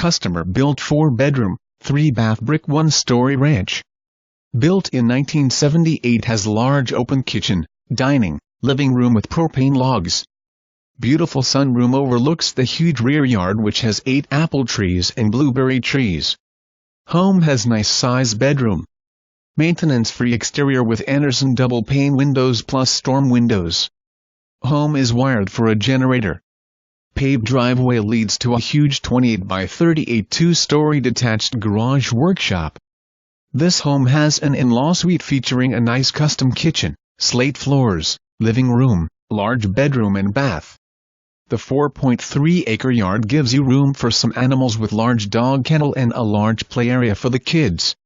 Customer-built 4-bedroom, 3-bath brick 1-story ranch. Built in 1978, has large open kitchen, dining, living room with propane logs. Beautiful sunroom overlooks the huge rear yard, which has 8 apple trees and blueberry trees. Home has nice size bedroom. Maintenance-free exterior with Anderson double pane windows plus storm windows. Home is wired for a generator. Paved driveway leads to a huge 28 by 38 2-story detached garage workshop. This home has an in-law suite featuring a nice custom kitchen, slate floors, living room, large bedroom and bath. The 4.3-acre yard gives you room for some animals with large dog kennel and a large play area for the kids.